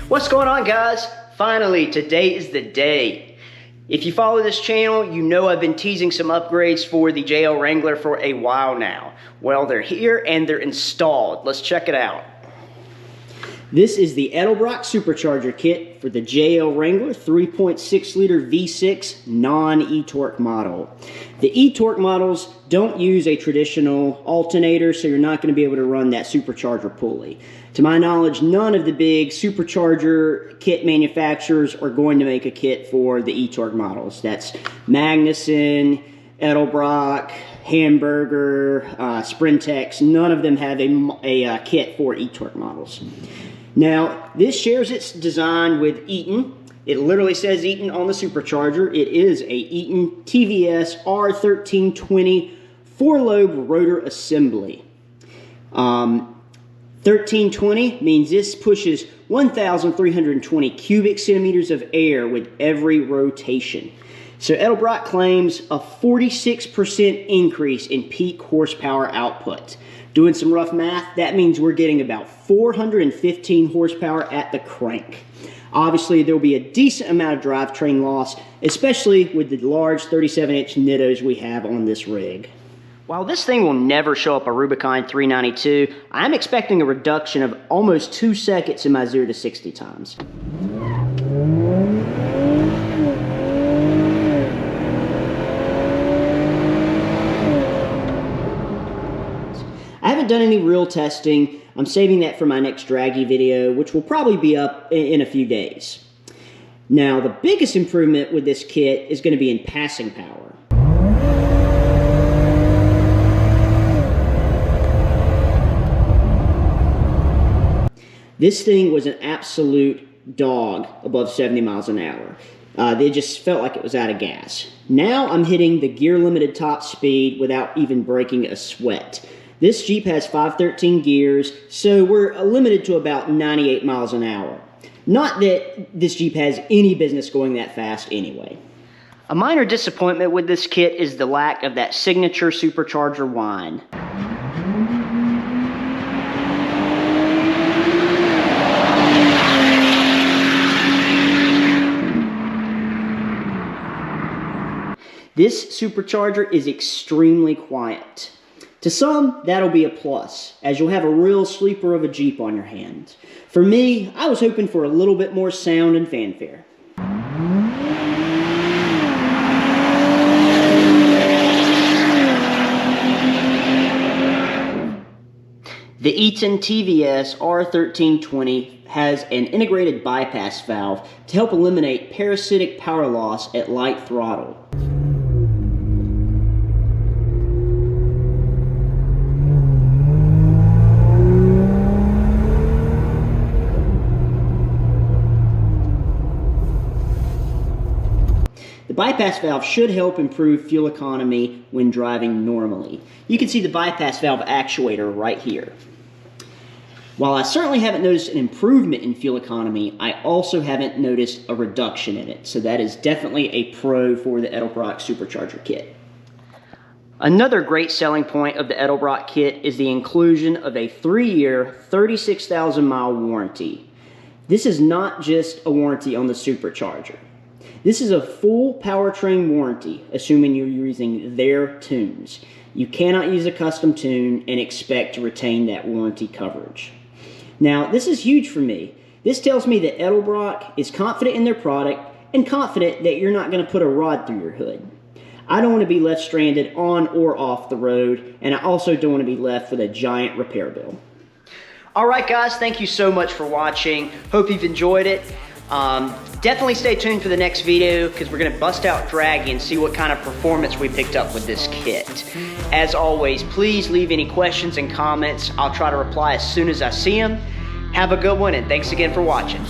What's going on, guys? Finally, today is the day. If you follow this channel, you know I've been teasing some upgrades for the JL Wrangler for a while now. Well, they're here and they're installed. Let's check it out. This is the Edelbrock Supercharger kit for the JL Wrangler 3.6 liter V6 non-e-torque model. The e-torque models don't use a traditional alternator, so you're not going to be able to run that supercharger pulley. To my knowledge, none of the big supercharger kit manufacturers are going to make a kit for the e-torque models. That's Magnuson, Edelbrock, Hamburger, Sprintex. None of them have a kit for e-torque models. Now, this shares its design with Eaton. It literally says Eaton on the supercharger. It is a Eaton TVS R1320 4-lobe rotor assembly. 1320 means this pushes 1,320 cubic centimeters of air with every rotation. So Edelbrock claims a 46% increase in peak horsepower output. Doing some rough math, that means we're getting about 415 horsepower at the crank. Obviously, there will be a decent amount of drivetrain loss, especially with the large 37-inch Nittos we have on this rig. While this thing will never show up a Rubicon 392, I'm expecting a reduction of almost 2 seconds in my 0 to 60 times. I haven't done any real testing. I'm saving that for my next draggy video, which will probably be up in a few days. Now, the biggest improvement with this kit is going to be in passing power. This thing was an absolute dog above 70 miles an hour. They just felt like it was out of gas. Now I'm hitting the gear limited top speed without even breaking a sweat. This Jeep has 513 gears, so we're limited to about 98 miles an hour. Not that this Jeep has any business going that fast anyway. A minor disappointment with this kit is the lack of that signature supercharger whine. This supercharger is extremely quiet. To some, that'll be a plus, as you'll have a real sleeper of a Jeep on your hands. For me, I was hoping for a little bit more sound and fanfare. The Eaton TVS R1320 has an integrated bypass valve to help eliminate parasitic power loss at light throttle. The bypass valve should help improve fuel economy when driving normally. You can see the bypass valve actuator right here. While I certainly haven't noticed an improvement in fuel economy, I also haven't noticed a reduction in it. So that is definitely a pro for the Edelbrock Supercharger kit. Another great selling point of the Edelbrock kit is the inclusion of a 3-year, 36,000-mile warranty. This is not just a warranty on the Supercharger. This is a full powertrain warranty, assuming you're using their tunes. You cannot use a custom tune and expect to retain that warranty coverage. Now, this is huge for me. This tells me that Edelbrock is confident in their product and confident that you're not going to put a rod through your hood. I don't want to be left stranded on or off the road, and I also don't want to be left with a giant repair bill. Alright guys, thank you so much for watching. Hope you've enjoyed it. Definitely stay tuned for the next video because we're going to bust out Draggy and see what kind of performance we picked up with this kit. As always, please leave any questions and comments. I'll try to reply as soon as I see them. Have a good one, and thanks again for watching.